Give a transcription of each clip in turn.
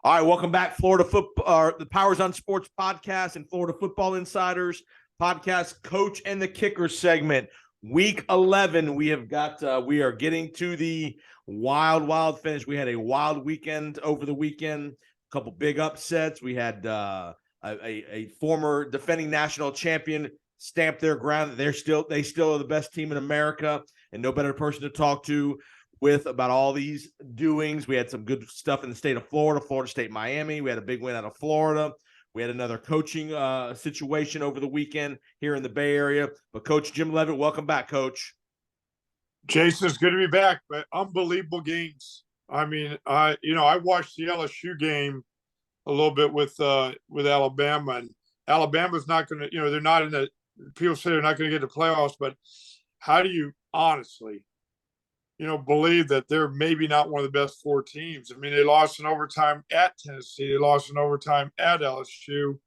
All right, welcome back, Florida football, the Powers on Sports podcast and Florida Football Insiders podcast, Coach and the Kicker segment. Week 11, we are getting to the wild finish. We had a wild weekend over the weekend, a couple big upsets. We had a former defending national champion stamp their ground. They still are the best team in America, and no better person to talk to with about all these doings. We had some good stuff in the state of Florida, Florida State, Miami. We had a big win out of Florida. We had another coaching situation over the weekend here in the Bay Area. But Coach Jim Leavitt, welcome back, Coach. Jason, it's good to be back. But unbelievable games. I mean, I watched the LSU game a little bit with Alabama, and Alabama's not going to. They're not in the. People say they're not going to get the playoffs, but how do you honestly, believe that they're maybe not one of the best four teams? I mean, they lost in overtime at Tennessee. They lost in overtime at LSU.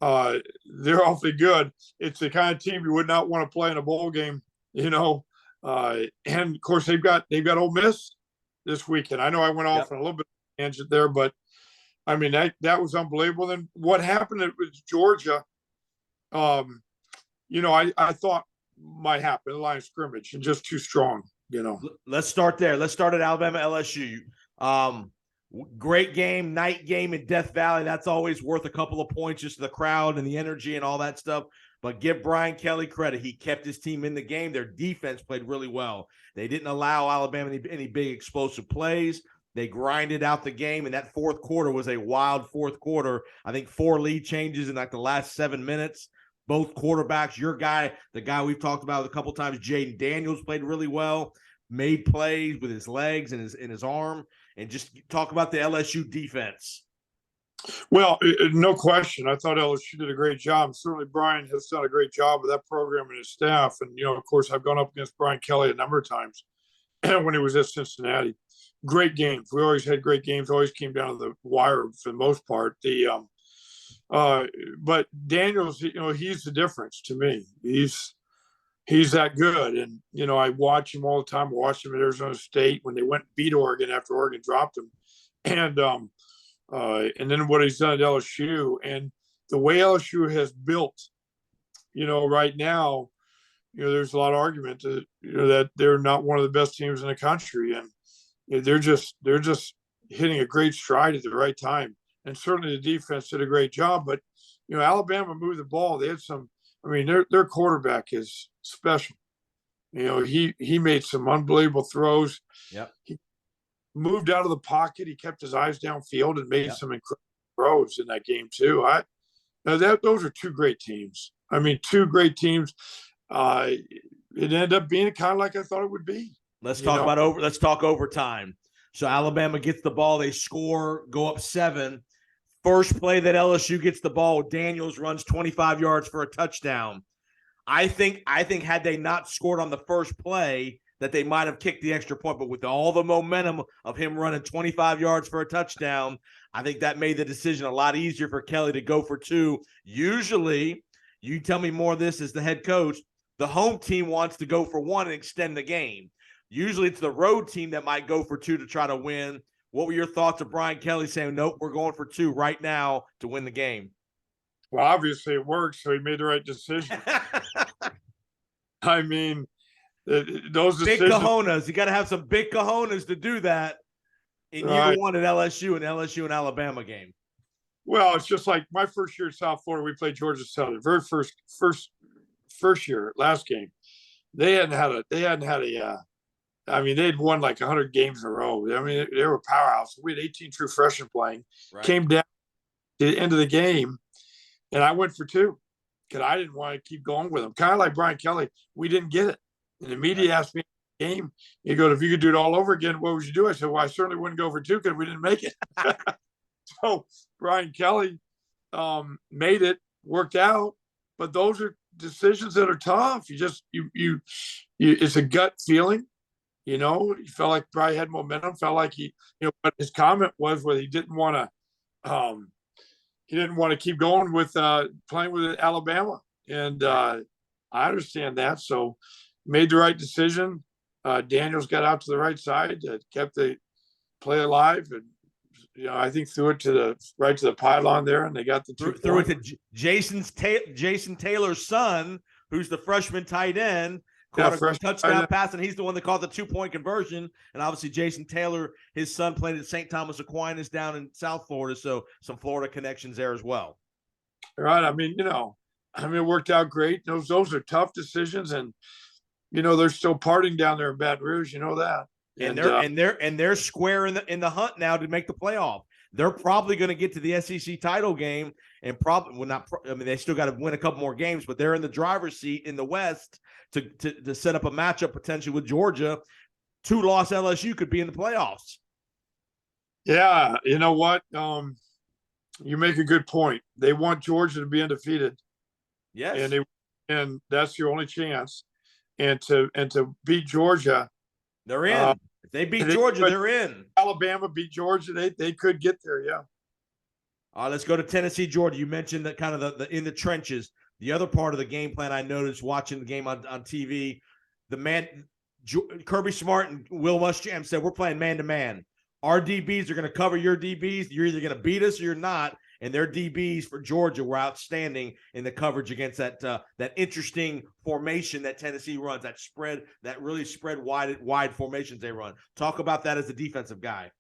They're awfully good. It's the kind of team you would not want to play in a bowl game, and of course they've got Ole Miss this weekend. I know I went off on a little bit of a tangent there, but I mean that was unbelievable. Then what happened with Georgia, I thought might happen, the line of scrimmage, and just too strong. Let's start there. Let's start at Alabama LSU. Great game, night game in Death Valley. That's always worth a couple of points, just the crowd and the energy and all that stuff. But give Brian Kelly credit. He kept his team in the game. Their defense played really well. They didn't allow Alabama any big explosive plays. They grinded out the game, and that fourth quarter was a wild fourth quarter. I think 4 lead changes in like the last 7 minutes. Both quarterbacks, the guy we've talked about a couple times, Jaden Daniels, played really well, made plays with his legs and his arm, and just talk about the LSU defense. Well, no question. I thought LSU did a great job. Certainly Brian has done a great job with that program and his staff. And, of course, I've gone up against Brian Kelly a number of times when he was at Cincinnati. Great games. We always had great games, always came down to the wire for the most part. But Daniels, he's the difference to me. He's that good. And, I watch him all the time. I watched him at Arizona State when they went and beat Oregon after Oregon dropped him. And then what he's done at LSU and the way LSU has built, right now, there's a lot of argument that, that they're not one of the best teams in the country. And they're just hitting a great stride at the right time. And certainly the defense did a great job, but Alabama moved the ball. They had their quarterback is special. He made some unbelievable throws. Yep. He moved out of the pocket. He kept his eyes downfield and made some incredible throws in that game too. Those are two great teams. I mean, two great teams. It ended up being kind of like I thought it would be. Let's talk overtime. So Alabama gets the ball, they score, go up 7. First play that LSU gets the ball, Daniels runs 25 yards for a touchdown. I think had they not scored on the first play, that they might have kicked the extra point. But with all the momentum of him running 25 yards for a touchdown, I think that made the decision a lot easier for Kelly to go for 2. Usually, you tell me more of this as the head coach, the home team wants to go for 1 and extend the game. Usually it's the road team that might go for 2 to try to win. What were your thoughts of Brian Kelly saying, nope, we're going for 2 right now to win the game? Well, obviously it worked, so he made the right decision. I mean, those big cojones. You got to have some big cojones to do that in year 1 at LSU and Alabama game. Well, it's just like my first year at South Florida, we played Georgia Southern. Very first year, last game. They hadn't had a they'd won like 100 games in a row. I mean, they were a powerhouse. We had 18 true freshmen playing. Right. Came down to the end of the game, and I went for 2 because I didn't want to keep going with them. Kind of like Brian Kelly. We didn't get it. And the media asked me in the game, he goes, if you could do it all over again, what would you do? I said, well, I certainly wouldn't go for 2 because we didn't make it. So Brian Kelly made it, worked out. But those are decisions that are tough. You it's a gut feeling. He felt like Brian had momentum, felt like but his comment was whether he didn't want to keep going with playing with Alabama. And I understand that. So made the right decision. Daniels got out to the right side, kept the play alive, and I think threw it right to the pylon there, and they got the 2 threw it points. to Jason Taylor's son, who's the freshman tight end, caught a freshman touchdown tight pass, and he's the one that caught the 2-point conversion. And obviously, Jason Taylor, his son, played at St. Thomas Aquinas down in South Florida, so some Florida connections there as well. Right. I mean, it worked out great. Those are tough decisions, and they're still partying down there in Baton Rouge. You know that. And they're square in the hunt now to make the playoff. They're probably going to get to the SEC title game, and probably they still got to win a couple more games, but they're in the driver's seat in the West to set up a matchup potentially with Georgia. 2-loss LSU could be in the playoffs. Yeah, you know what? You make a good point. They want Georgia to be undefeated. Yes, and that's your only chance. And to beat Georgia, they're in. If they beat Georgia, they're in. Alabama beat Georgia, they could get there. Yeah. Let's go to Tennessee, Georgia. You mentioned that kind of the in the trenches. The other part of the game plan I noticed watching the game on TV, Kirby Smart and Will Muschamp said, we're playing man-to-man. Our DBs are going to cover your DBs. You're either going to beat us or you're not. And their DBs for Georgia were outstanding in the coverage against that interesting formation that Tennessee runs, that really spread wide formations they run. Talk about that as a defensive guy.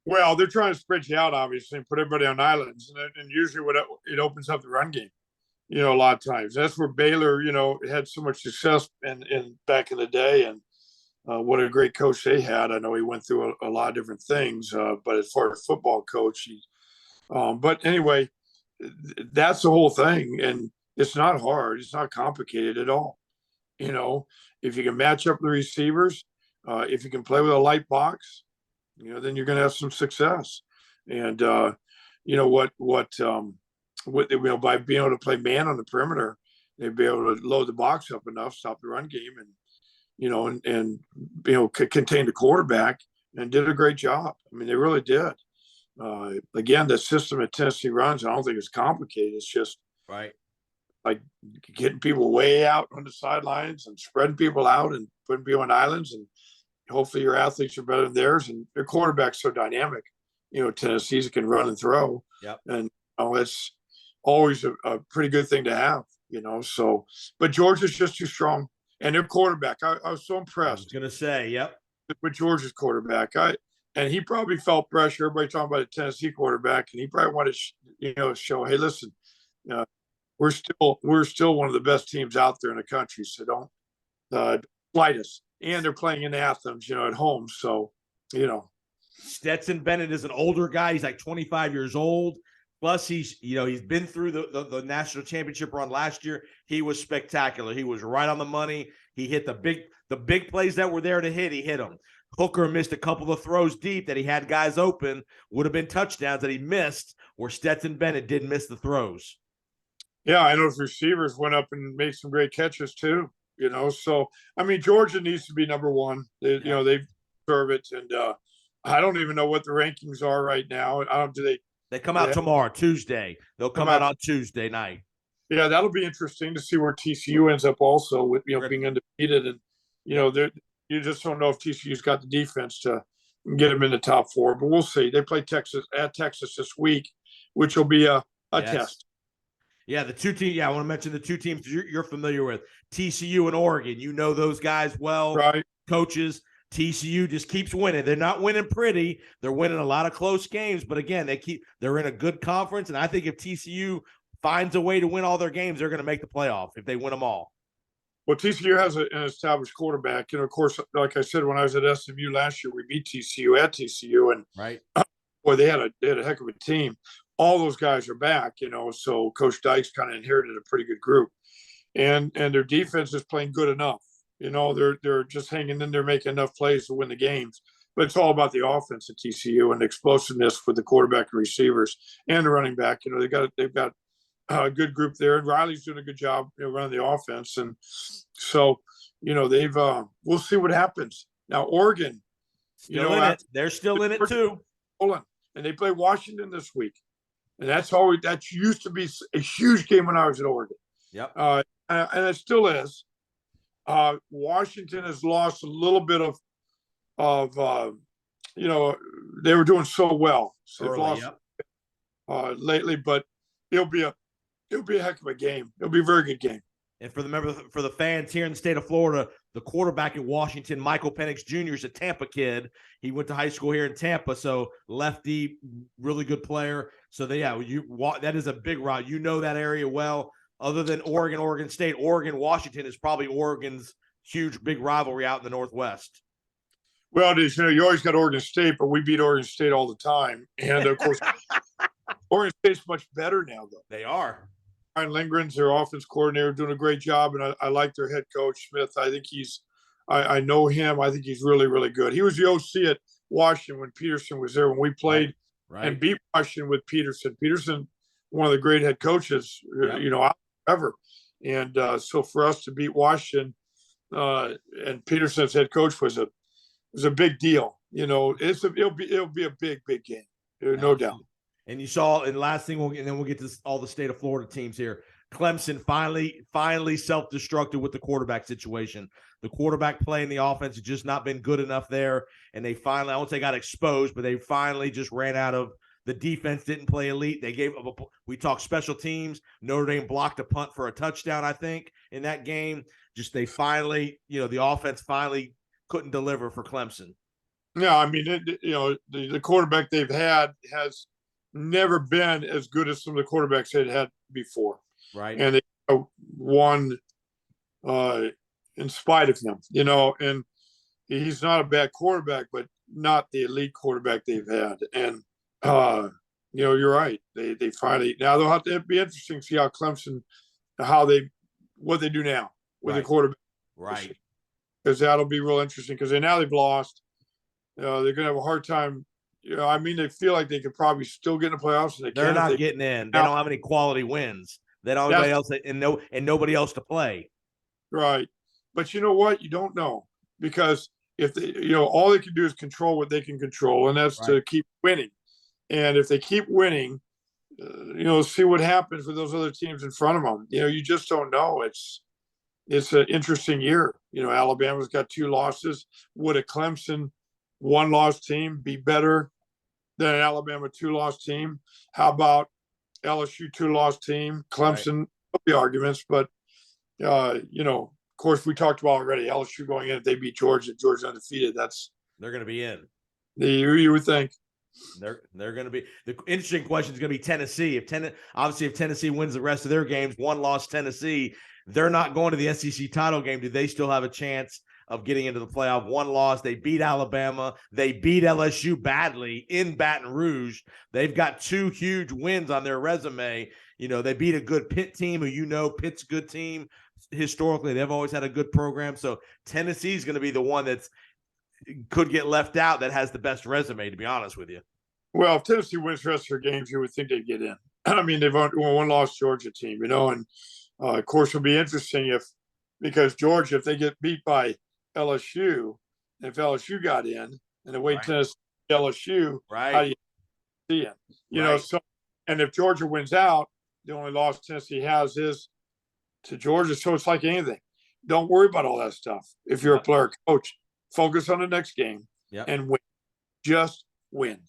Well, they're trying to spread you out, obviously, and put everybody on islands. And usually it opens up the run game, a lot of times. That's where Baylor, had so much success in back in the day. And what a great coach they had. I know he went through a lot of different things, but as far as football coach, but anyway, that's the whole thing. And it's not hard. It's not complicated at all. If you can match up the receivers, if you can play with a light box, then you're going to have some success. And, by being able to play man on the perimeter, they'd be able to load the box up enough, stop the run game, and contain the quarterback, and did a great job. I mean, they really did. Again, the system that Tennessee runs, I don't think it's complicated. It's just right, like getting people way out on the sidelines and spreading people out and putting people on islands, and hopefully your athletes are better than theirs, and their quarterback's so dynamic. Tennessee's can run and throw. Yep. And it's always a pretty good thing to have. So, but Georgia's just too strong, and their quarterback, I was so impressed. I was going to say, yep, with Georgia's quarterback. And he probably felt pressure. Everybody talking about a Tennessee quarterback, and he probably wanted to, show, hey, listen, we're still one of the best teams out there in the country, so don't slight us. And they're playing in Athens, at home, so Stetson Bennett is an older guy. He's like 25 years old. Plus, he's been through the national championship run last year. He was spectacular. He was right on the money. He hit the big plays that were there to hit. He hit them. Hooker missed a couple of throws deep that he had guys open, would have been touchdowns that he missed, where Stetson Bennett didn't miss the throws. Yeah, I know his receivers went up and made some great catches too. So I mean, Georgia needs to be number one. They deserve it, and I don't even know what the rankings are right now. They come out tomorrow, Tuesday. They'll come out on Tuesday night. Yeah, that'll be interesting to see where TCU ends up also with being undefeated, and you just don't know if TCU's got the defense to get them in the top 4, but we'll see. They play Texas this week, which will be a test. Yeah, the two teams. Yeah, I want to mention the two teams you're familiar with, TCU and Oregon. You know those guys well, right? Coaches. TCU just keeps winning. They're not winning pretty. They're winning a lot of close games, but again, they're in a good conference, and I think if TCU finds a way to win all their games, they're going to make the playoff if they win them all. Well, TCU has an established quarterback. Of course, like I said, when I was at SMU last year, we beat TCU at TCU, and right, boy, they had a heck of a team. All those guys are back, so Coach Dykes kind of inherited a pretty good group, and their defense is playing good enough. They're just hanging in there, making enough plays to win the games. But it's all about the offense at TCU and the explosiveness with the quarterback and receivers and the running back. They've got a good group there, and Riley's doing a good job running the offense. And so, we'll see what happens. Now, Oregon, they're still in it too. And they play Washington this week, and that used to be a huge game when I was at Oregon. Yep, and it still is. Washington has lost a little bit of they were doing so well. So they've Early, lost yep. lately, but it'll be a heck of a game. It'll be a very good game. And for the fans here in the state of Florida, the quarterback in Washington, Michael Penix Jr. is a Tampa kid. He went to high school here in Tampa, so lefty, really good player. So that is a big route. You know that area well. Other than Oregon State, Washington is probably Oregon's huge big rivalry out in the Northwest. Well, it is. You always got Oregon State, but we beat Oregon State all the time, and of course, Oregon State's much better now, though. They are. Ryan Lindgren's their offense coordinator, doing a great job, and I like their head coach Smith. I think I know him. I think he's really, really good. He was the OC at Washington when Peterson was there when we played and beat Washington with Peterson. Peterson, one of the great head coaches, ever. And so for us to beat Washington and Peterson's head coach was a big deal. It'll be a big game, no doubt. And you saw, and last thing, and then we'll get to all the state of Florida teams here. Clemson finally self-destructed with the quarterback situation. The quarterback play in the offense has just not been good enough there. And they finally, I won't say got exposed, but they finally just ran out of the defense, didn't play elite. They gave up we talked special teams. Notre Dame blocked a punt for a touchdown, I think, in that game. Just they finally, the offense finally couldn't deliver for Clemson. Yeah, I mean, the quarterback they've had has never been as good as some of the quarterbacks they'd had before. Right. And they won in spite of him, and he's not a bad quarterback, but not the elite quarterback they've had. And, you're right. They finally, now they'll have to be interesting to see how Clemson, what they do now with the quarterback. Right. Because that'll be real interesting because they've lost. They're going to have a hard time. They feel like they could probably still get in the playoffs. And they're not getting in. They don't have any quality wins. They don't have anybody else and nobody else to play. Right. But you know what? You don't know because if they, all they can do is control what they can control, and that's to keep winning. And if they keep winning, see what happens with those other teams in front of them. You just don't know. It's an interesting year. Alabama's got 2 losses. Would a Clemson 1-loss team be better than an Alabama 2-loss team? How about LSU 2-loss team? Clemson, the arguments, but of course we talked about already. LSU going in if they beat Georgia undefeated. They're going to be in. You would think they're going to be. The interesting question is going to be Tennessee. If Tennessee wins the rest of their games, 1-loss Tennessee, they're not going to the SEC title game. Do they still have a chance of getting into the playoff? 1 loss. They beat Alabama. They beat LSU badly in Baton Rouge. They've got 2 huge wins on their resume. They beat a good Pitt team who Pitt's a good team. Historically, they've always had a good program. So Tennessee's going to be the one that's could get left out that has the best resume, to be honest with you. Well, if Tennessee wins the rest of their games, you would think they'd get in. I mean, they've won 1-loss Georgia team, and of course it'll be interesting because Georgia, if they get beat by LSU, if LSU got in and the way Tennessee LSU, how do you see it? So, and if Georgia wins out, the only loss Tennessee has is to Georgia. So it's like anything. Don't worry about all that stuff. If you're a player coach, focus on the next game and win. Just win.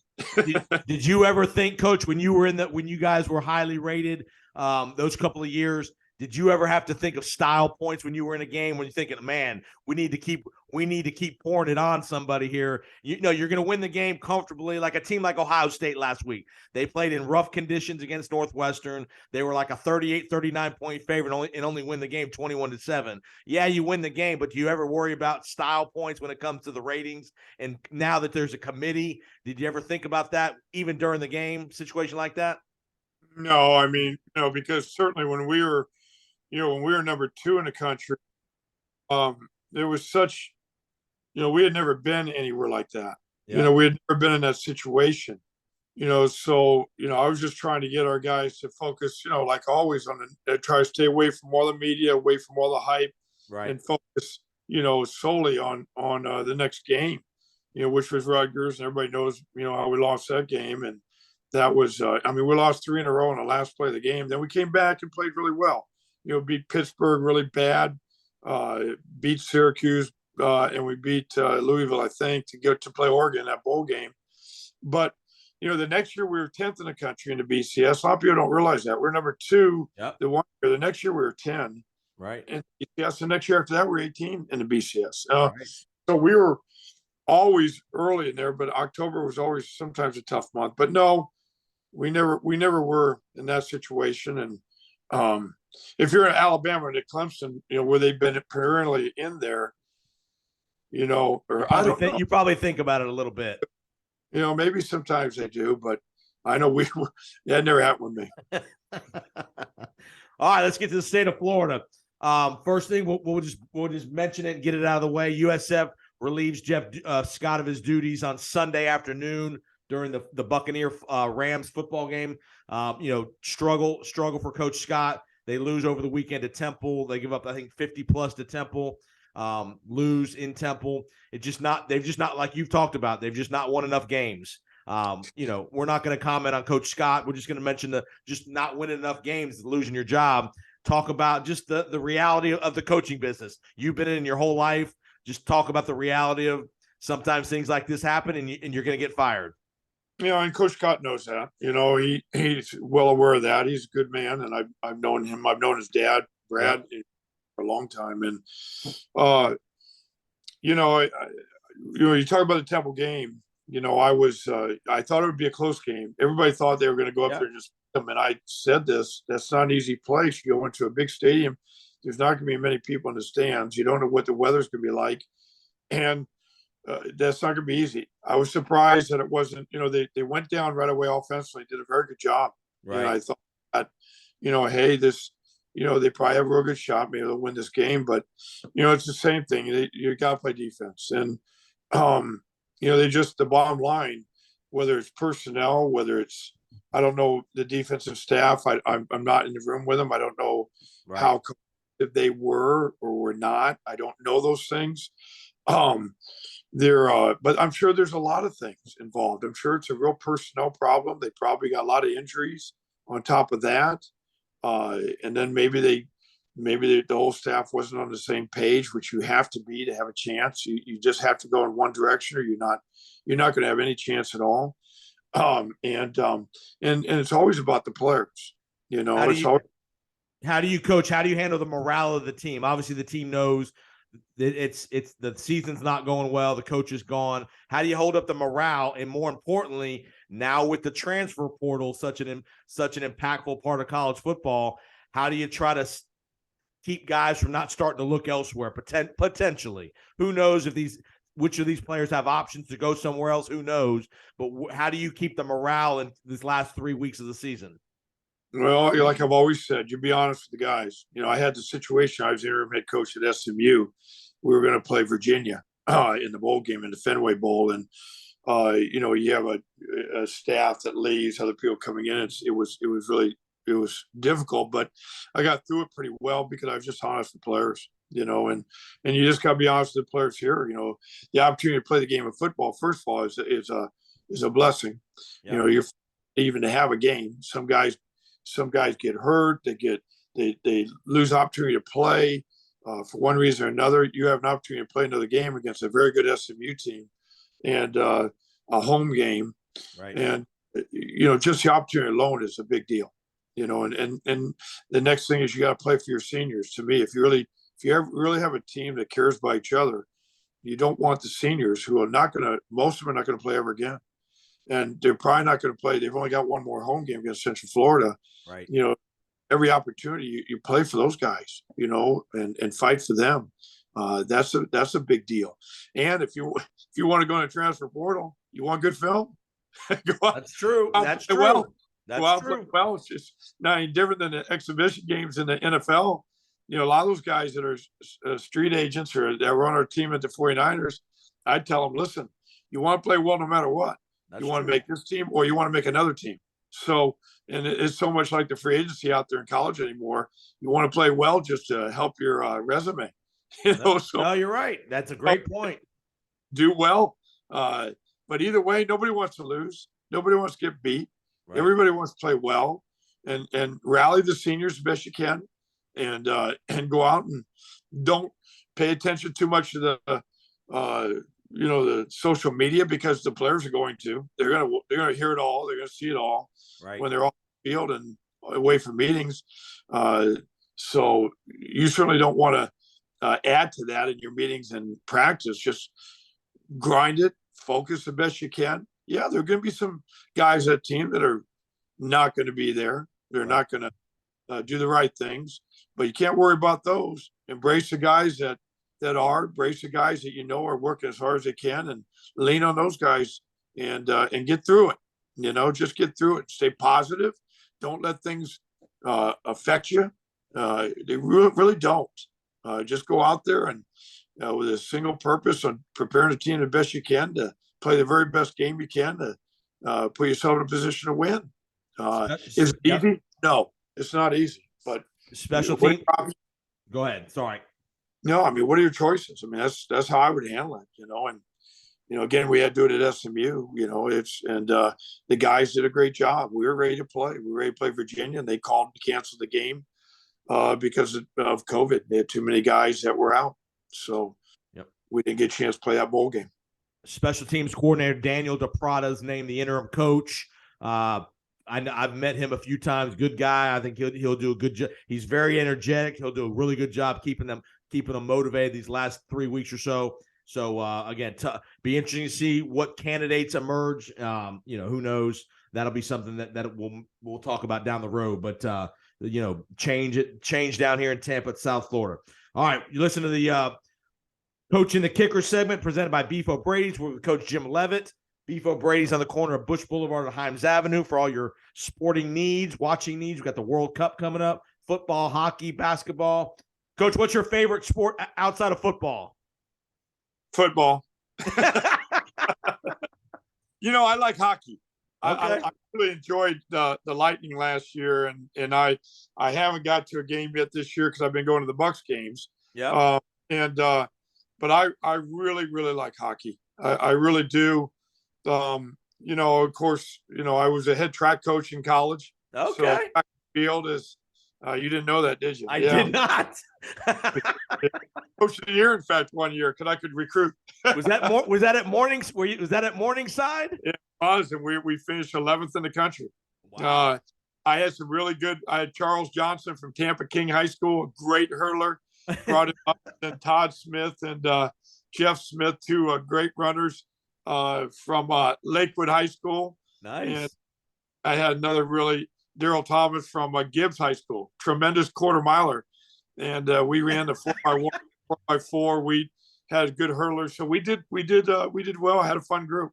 Did you ever think, Coach, when you guys were highly rated those couple of years, did you ever have to think of style points when you were in a game when you're thinking, man, we need to keep pouring it on somebody here? You're going to win the game comfortably, like a team like Ohio State last week. They played in rough conditions against Northwestern. They were like a 38-39 point favorite and only win the game 21-7. Yeah, you win the game, but do you ever worry about style points when it comes to the ratings? And now that there's a committee, did you ever think about that even during the game situation like that? No, I mean, because certainly when we were number 2 in the country, there was such, we had never been anywhere like that. Yeah. We had never been in that situation, so, I was just trying to get our guys to focus, like always try to stay away from all the media, away from all the hype, and focus, solely on the next game, which was Rutgers, and everybody knows, how we lost that game. And that was, we lost 3 in a row in the last play of the game. Then we came back and played really well. Beat Pittsburgh really bad, beat Syracuse, and we beat Louisville, I think, to get to play Oregon in that bowl game. But the next year we were 10th in the country in the BCS. A lot of people don't realize that we're number 2. Yep. The one year, the next year we were 10. Right. And BCS. The next year after that we're 18 in the BCS. Right. So we were always early in there, but October was always sometimes a tough month. But no, we never were in that situation. And if you're in Alabama and at Clemson, where they've been perennially in there, or I don't know. You probably think about it a little bit. Maybe sometimes they do, but I know that never happened with me. All right, let's get to the state of Florida. First thing, we'll just mention it and get it out of the way. USF relieves Jeff Scott of his duties on Sunday afternoon during the Buccaneer Rams football game. Struggle for Coach Scott. They lose over the weekend to Temple. They give up, I think, 50+ to Temple. Lose in Temple. They've just not, like you've talked about, they've just not won enough games. We're not going to comment on Coach Scott. We're just going to mention the just not winning enough games, losing your job. Talk about just the reality of the coaching business. You've been in your whole life. Just talk about the reality of sometimes things like this happen and you're going to get fired. And Coach Scott knows that. He's well aware of that. He's a good man, and I've known him. I've known his dad, Brad, for a long time. And you talk about the Temple game. I thought it would be a close game. Everybody thought they were going to go up there and just beat them. And I said this: that's not an easy place. You go into a big stadium. There's not going to be many people in the stands. You don't know what the weather's going to be like, and that's not going to be easy. I was surprised that it wasn't. They went down right away offensively. Did a very good job. Right. And I thought that, hey, this. They probably have a real good shot. Maybe they'll win this game, but it's the same thing. You got to play defense, and they just, the bottom line, whether it's personnel, whether it's, I don't know, the defensive staff. I'm not in the room with them. I don't know how competitive they were or were not. I don't know those things. But I'm sure there's a lot of things involved. I'm sure it's a real personnel problem. They probably got a lot of injuries on top of that. And then maybe the whole staff wasn't on the same page, which you have to be to have a chance. You just have to go in one direction, or you're not going to have any chance at all. And it's always about the players. How do you coach? How do you handle the morale of the team? Obviously, the team knows that it's the season's not going well. The coach is gone. How do you hold up the morale? And more importantly, now with the transfer portal, such an impactful part of college football, how do you try to keep guys from not starting to look elsewhere? Potentially, who knows which of these players have options to go somewhere else? Who knows? But how do you keep the morale in these last 3 weeks of the season? Well, like I've always said, you be honest with the guys. I had the situation. I was interim head coach at SMU. We were going to play Virginia in the bowl game, in the Fenway Bowl, and you have a staff that leaves, other people coming in. It was difficult, but I got through it pretty well because I was just honest with players. And you just got to be honest with the players here. The opportunity to play the game of football, first of all, is a blessing. Yeah. You're even to have a game. Some guys get hurt. They lose opportunity to play for one reason or another. You have an opportunity to play another game against a very good SMU team and a home game. Right. And, just the opportunity alone is a big deal, and the next thing is you got to play for your seniors. To me, if you really have a team that cares about each other, you don't want the seniors who are most of them are not going to play ever again. And they're probably not going to play. They've only got one more home game against Central Florida. Right. Every opportunity you play for those guys, and fight for them. That's a big deal. And if you want to go in a transfer portal, you want good film. That's true. That's true. That's true. Well, it's just not any different than the exhibition games in the NFL. A lot of those guys that are street agents or that were on our team at the 49ers, I'd tell them, listen, you want to play well no matter what. You want to make this team or you want to make another team. So, and it's so much like the free agency out there in college anymore. You want to play well just to help your resume. No, you're right. That's a great point. Do well. But either way, nobody wants to lose. Nobody wants to get beat. Right. Everybody wants to play well and rally the seniors as best you can and go out and don't pay attention too much to the social media, because the players are going to, they're going to hear it all. They're going to see it all Right. when they're off the field and away from meetings. So you certainly don't want to add to that in your meetings and practice. Just grind it, focus the best you can. Yeah, there are going to be some guys at team that are not going to be there. They're Right. not going to do the right things, but you can't worry about those. Embrace the guys that embrace the guys that are working as hard as they can, and lean on those guys and get through it. Just get through it. Stay positive. Don't let things affect you. They really don't. Just go out there and with a single purpose on preparing the team the best you can to play the very best game you can to put yourself in a position to win. Is it easy? No, it's not easy. But special team. Go ahead. Sorry. No, I mean, what are your choices? I mean, that's how I would handle it. And again, we had to do it at SMU. The guys did a great job. We were ready to play. We were ready to play Virginia, and they called to cancel the game because of COVID. They had too many guys that were out, so we didn't get a chance to play that bowl game. Special teams coordinator Daniel DePrada is named the interim coach. I've met him a few times. Good guy. I think he'll do a good job. He's very energetic. He'll do a really good job keeping them motivated these last 3 weeks or so. So again, be interesting to see what candidates emerge. Who knows? That'll be something that we'll talk about down the road. But change down here in Tampa, South Florida. All right, you listen to the Coach and the Kicker segment presented by Beef O'Brady's. We're with Coach Jim Leavitt. Beef O'Brady's on the corner of Bush Boulevard and Himes Avenue for all your sporting needs, watching needs. We've got the World Cup coming up, football, hockey, basketball. Coach, what's your favorite sport outside of football? Football. I like hockey. Okay. I really enjoyed the Lightning last year, and I haven't got to a game yet this year because I've been going to the Bucks games. Yeah. But I really, really like hockey. I really do. Of course, I was a head track coach in college. Okay. So track field is, you didn't know that, did you? I did not. Coach of the year, in fact, one year, because I could recruit. Was that at Mornings? Was that at Morningside? It was, and we finished 11th in the country. Wow. I had some really good. I had Charles Johnson from Tampa King High School, a great hurler. Brought him up, and Todd Smith and Jeff Smith, two great runners from Lakewood High School. Nice. And I had another really Daryl Thomas from Gibbs High School, tremendous quarter miler, and we ran the 4x1, 4x4. We had good hurlers, so we did well. I had a fun group.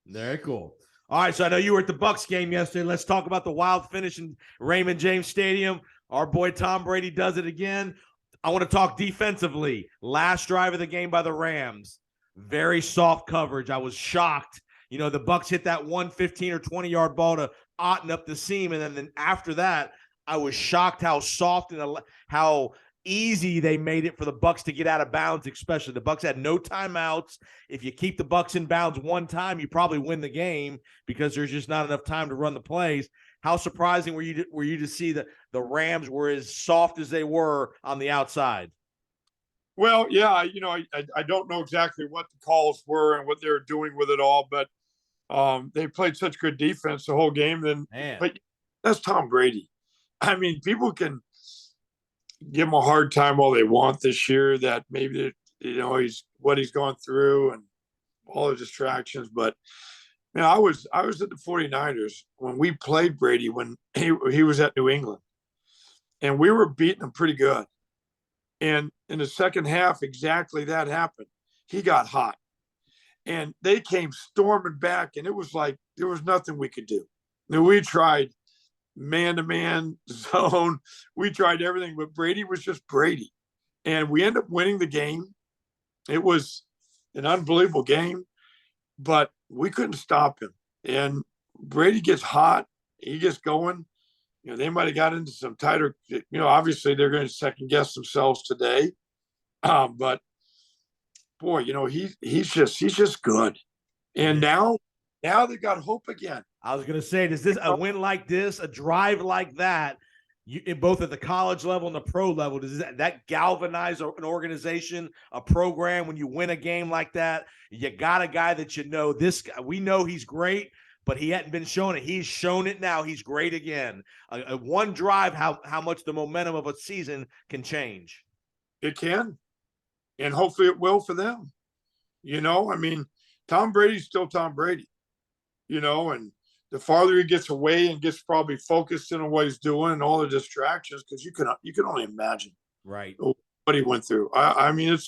Very cool. All right, so I know you were at the Bucks game yesterday. Let's talk about the wild finish in Raymond James Stadium. Our boy Tom Brady does it again. I want to talk defensively. Last drive of the game by the Rams. Very soft coverage. I was shocked. The Bucks hit that 15 or 20-yard ball to Otten up the seam, and then after that, I was shocked how soft and how easy they made it for the Bucks to get out of bounds. Especially the Bucks had no timeouts. If you keep the Bucks in bounds one time, you probably win the game because there's just not enough time to run the plays. How surprising were you to see that the Rams were as soft as they were on the outside? Well, yeah, I don't know exactly what the calls were and what they were doing with it all, but they played such good defense the whole game. But that's Tom Brady. I mean, people can give him a hard time all they want this year that maybe he's what he's gone through and all the distractions, but. I was at the 49ers when we played Brady when he was at New England, and we were beating him pretty good. And in the second half, exactly that happened. He got hot, and they came storming back, and it was like there was nothing we could do. We tried man-to-man zone. We tried everything, but Brady was just Brady, and we ended up winning the game. It was an unbelievable game. But we couldn't stop him. And Brady gets hot. He gets going. They might have got into some tighter, obviously they're going to second guess themselves today. But boy, he's just good. And now they've got hope again. I was going to say, does this a win like this, a drive like that, both at the college level and the pro level, does that galvanize an organization, a program? When you win a game like that, you got a guy that this guy, we know he's great, but he hadn't been shown it. He's shown it now. He's great again. One drive, how much the momentum of a season can change. It can, and hopefully it will for them. I mean, Tom Brady's still Tom Brady, and the farther he gets away and gets probably focused in on what he's doing and all the distractions, because you can only imagine right what he went through. I mean,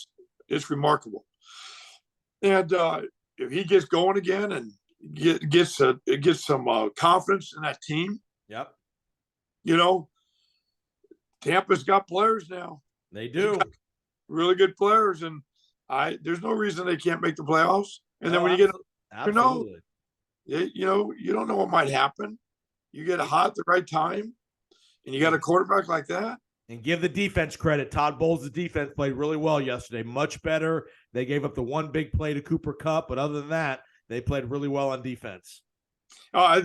it's remarkable. And if he gets going again and gets some confidence in that team, yep. Tampa's got players now. They do. Really good players, and there's no reason they can't make the playoffs. And then when you get, absolutely. You don't know what might happen. You get hot at the right time, and you got a quarterback like that. And give the defense credit. Todd Bowles' defense played really well yesterday, much better. They gave up the one big play to Cooper Kupp, but other than that, they played really well on defense. Oh,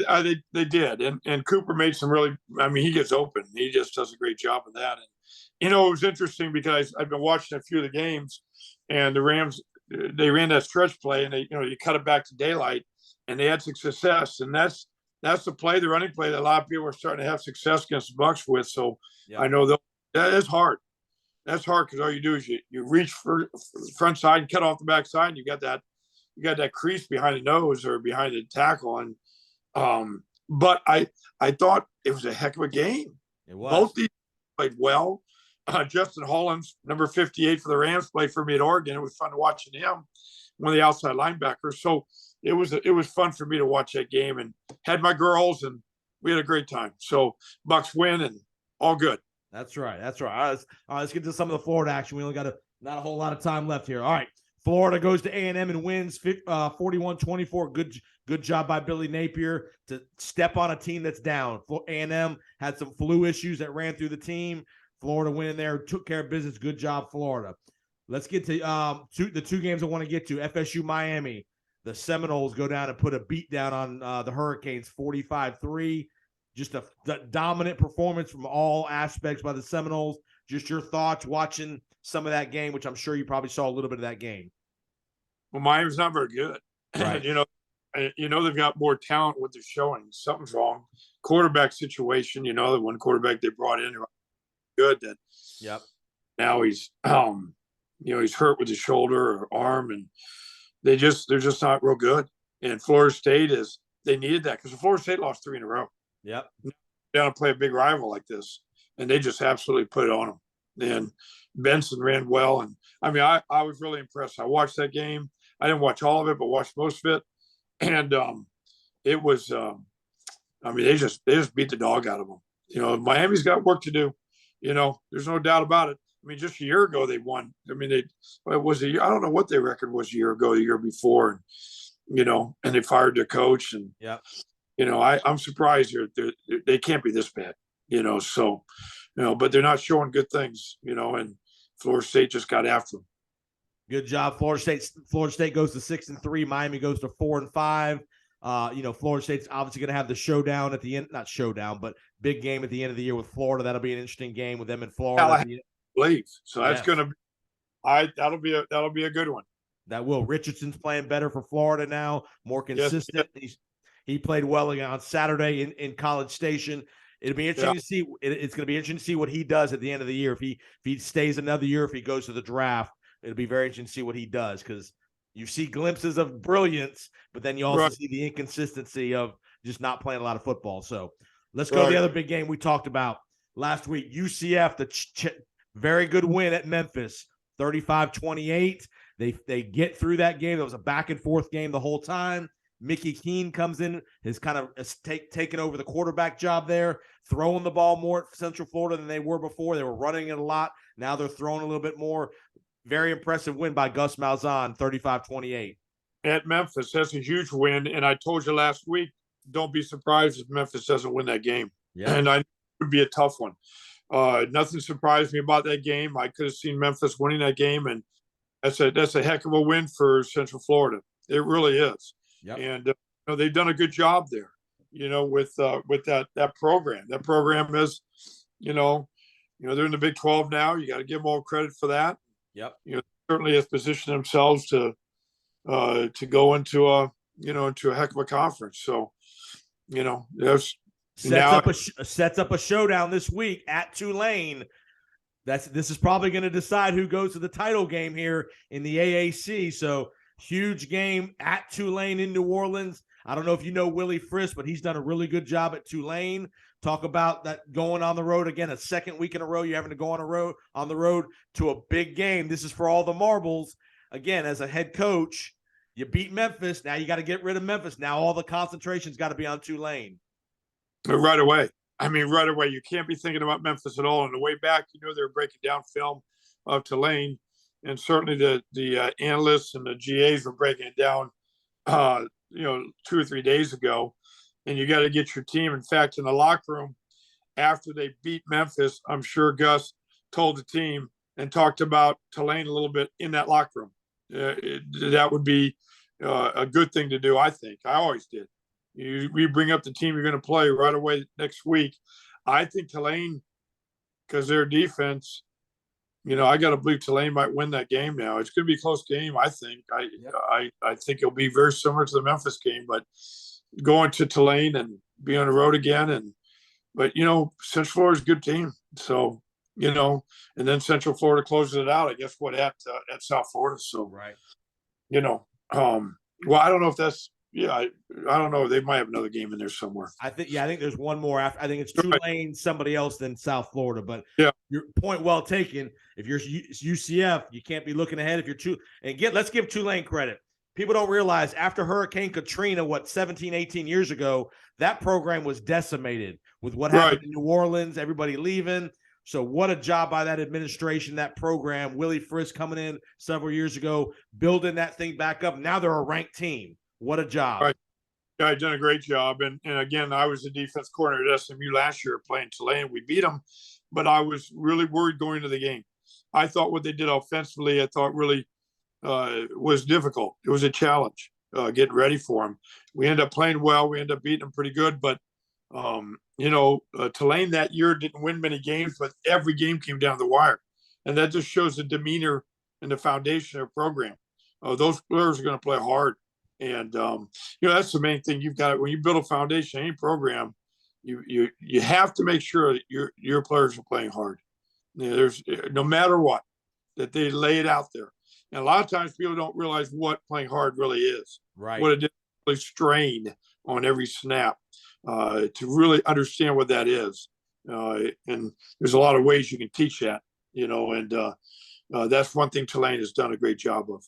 they did, and Cooper made some really. I mean, he gets open. He just does a great job of that. And it was interesting because I've been watching a few of the games, and the Rams, they ran that stretch play, and you cut it back to daylight, and they had some success. And that's the play, the running play that a lot of people are starting to have success against the Bucs with. So I know that is hard. That's hard because all you do is you reach for the front side and cut off the back side, and you got that crease behind the nose or behind the tackle. And but I thought it was a heck of a game. It was. Both these played well. Justin Hollins, number 58 for the Rams, played for me at Oregon. It was fun watching him, one of the outside linebackers. So it was fun for me to watch that game, and had my girls, and we had a great time. So Bucs win, and all good. That's right. All right, let's get to some of the Florida action. We only got not a whole lot of time left here. All right. Florida goes to A&M and wins 41-24. Good job by Billy Napier to step on a team that's down. A&M had some flu issues that ran through the team. Florida went in there, took care of business. Good job, Florida. Let's get to the two games I want to get to. FSU, Miami. The Seminoles go down and put a beat down on the Hurricanes, 45-3. Just a dominant performance from all aspects by the Seminoles. Just your thoughts watching some of that game, which I'm sure you probably saw a little bit of that game. Well, Miami's not very good. Right. They've got more talent what they're showing. Something's wrong. Quarterback situation, the one quarterback they brought in, good. That yep. Now he's he's hurt with his shoulder or arm, and they're just not real good. And Florida State they needed that because Florida State lost 3 in a row. Yep. Down to play a big rival like this, and they just absolutely put it on them. And Benson ran well, and I mean, I was really impressed. I watched that game. I didn't watch all of it, but watched most of it, and it was. I mean, they just beat the dog out of them. Miami's got work to do. There's no doubt about it. I mean, just a year ago they won. I mean, it was a year. I don't know what their record was a year ago, the year before, and they fired their coach, and yeah. I'm surprised they can't be this bad, so, but they're not showing good things, and Florida State just got after them. Good job, Florida State. Florida State goes to 6-3. Miami goes to 4-5. Florida State's obviously going to have the showdown at the end, not showdown, but big game at the end of the year with Florida. That'll be an interesting game with them in Florida. So that's going to be, that'll be a good one. That will. Richardson's playing better for Florida now, more consistent. Yes. He played well again on Saturday in College Station. It'll be interesting to see. It's going to be interesting to see what he does at the end of the year. If he stays another year, if he goes to the draft, it'll be very interesting to see what he does, because you see glimpses of brilliance, but then you also see the inconsistency of just not playing a lot of football. So let's go to the other big game we talked about last week. UCF, the very good win at Memphis, 35-28. They get through that game. It was a back and forth game the whole time. Mickey Keene comes in, has kind of taken over the quarterback job there, throwing the ball more at Central Florida than they were before. They were running it a lot. Now they're throwing a little bit more. Very impressive win by Gus Malzahn, 35-28. At Memphis, that's a huge win. And I told you last week, don't be surprised if Memphis doesn't win that game. Yeah. And I knew it would be a tough one. Nothing surprised me about that game. I could have seen Memphis winning that game, and that's a heck of a win for Central Florida. It really is. Yep. And they've done a good job there, with that program. That program is, they're in the Big 12 now. You got to give them all credit for that. Yep. Certainly have positioned themselves to go into a heck of a conference. So, there's sets up a showdown this week at Tulane. This is probably going to decide who goes to the title game here in the AAC. So huge game at Tulane in New Orleans. I don't know if you know Willie Frisk, but he's done a really good job at Tulane. Talk about that going on the road again, a second week in a row. You're having to go on the road to a big game. This is for all the marbles. Again, as a head coach, you beat Memphis. Now you got to get rid of Memphis. Now all the concentration's got to be on Tulane. Right away. I mean, right away. You can't be thinking about Memphis at all. On the way back, they were breaking down film of Tulane, and certainly the analysts and the GAs were breaking it down, 2 or 3 days ago. And you got to get your team. In fact, in the locker room, after they beat Memphis, I'm sure Gus told the team and talked about Tulane a little bit in that locker room. That would be a good thing to do, I think. I always did. We bring up the team you're going to play right away next week. I think Tulane, because their defense, I got to believe Tulane might win that game now. It's going to be a close game, I think. I think it'll be very similar to the Memphis game, but going to Tulane and be on the road again. But Central Florida's a good team. So, and then Central Florida closes it out, I guess, at South Florida. So, right. Well, I don't know if that's, I don't know. They might have another game in there somewhere. I think there's one more after. I think it's Tulane, somebody else than South Florida. But your point well taken. If you're UCF, you can't be looking ahead. If you're let's give Tulane credit. People don't realize after Hurricane Katrina, 17, 18 years ago, that program was decimated with what happened in New Orleans, everybody leaving. So what a job by that administration, that program. Willie Frisk coming in several years ago, building that thing back up. Now they're a ranked team. What a job. Right. Yeah, I've done a great job. And again, I was the defense coordinator at SMU last year playing Tulane. We beat them, but I was really worried going into the game. I thought what they did offensively, really was difficult. It was a challenge getting ready for them. We ended up playing well. We ended up beating them pretty good. But, Tulane that year didn't win many games, but every game came down the wire. And that just shows the demeanor and the foundation of the program. Those players are going to play hard. And, that's the main thing you've got. When you build a foundation, any program, you have to make sure that your players are playing hard. There's no matter what, that they lay it out there. And a lot of times people don't realize what playing hard really is. Right. What it is, strain on every snap to really understand what that is. And there's a lot of ways you can teach that, and that's one thing Tulane has done a great job of.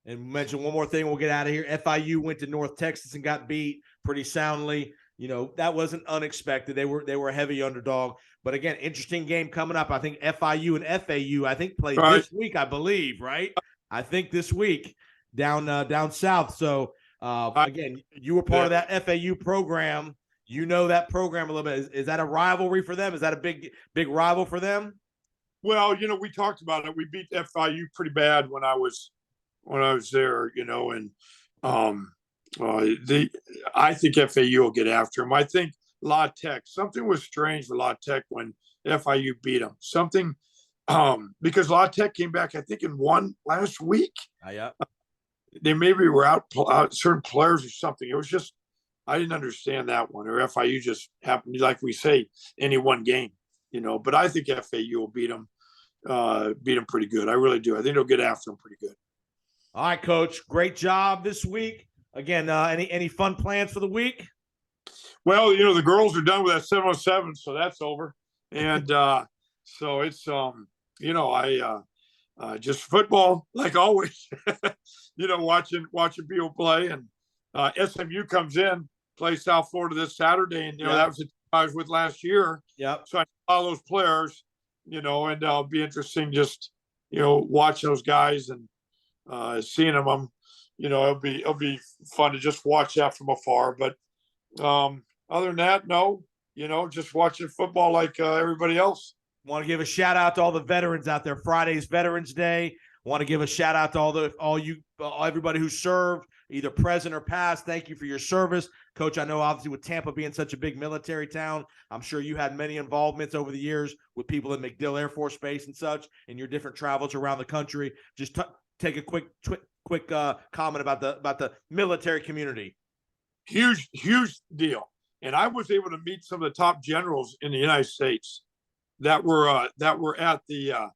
And mention one more thing, we'll get out of here. FIU went to North Texas and got beat pretty soundly. That wasn't unexpected. They were a heavy underdog. But again, interesting game coming up. I think FIU and FAU, play this week, I believe, right? I think this week down south. So again, you were part of that FAU program. That program a little bit. Is that a rivalry for them? Is that a big rival for them? Well, we talked about it. We beat FIU pretty bad when I was there, and I think FAU will get after him. I think La Tech, something was strange with La Tech when FIU beat them. Something because La Tech came back, I think, and won last week. Yeah. They maybe were out certain players or something. It was just I didn't understand that one. Or FIU just happened, like we say, any one game, But I think FAU will beat them pretty good. I really do. I think they'll get after them pretty good. All right, Coach. Great job this week. Again, any fun plans for the week? Well, the girls are done with that 707, so that's over. And so it's just football like always. Watching people play. And SMU comes in, plays South Florida this Saturday, and that was the team I was with last year. Yep. So I saw those players, and it'll be interesting just watch those guys and seeing them. It'll be fun to just watch that from afar. But other than that, no, just watching football like everybody else. Want to give a shout out to all the veterans out there. Friday's Veterans Day. Want to give a shout out to everybody who served either present or past. Thank you for your service. Coach, I know obviously with Tampa being such a big military town, I'm sure you had many involvements over the years with people at MacDill Air Force Base and such, and your different travels around the country. Just take a quick comment about the military community. Huge deal. And I was able to meet some of the top generals in the United States that were at the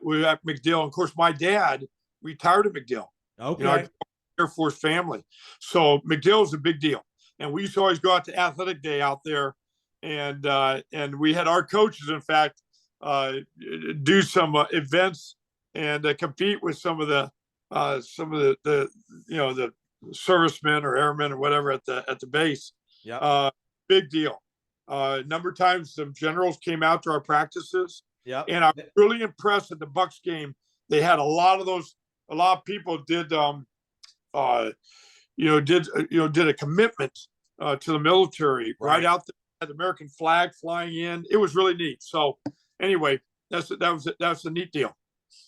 we were at MacDill. And of course, my dad retired at MacDill. Okay. Air Force family. So MacDill is a big deal. And we used to always go out to athletic day out there. And we had our coaches, in fact, do some events and compete with some of the the servicemen or airmen or whatever at the base. Yeah. Big deal. A number of times some generals came out to our practices. Yeah. And I'm really impressed at the Bucks game. They had a lot of people did did a commitment to the military right out there, had the American flag flying in. It was really neat. So anyway, that's a neat deal.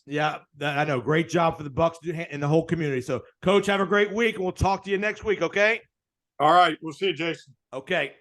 Yeah, I know. Great job for the Bucks and the whole community. So, Coach, have a great week, and we'll talk to you next week, okay? All right. We'll see you, Jason. Okay.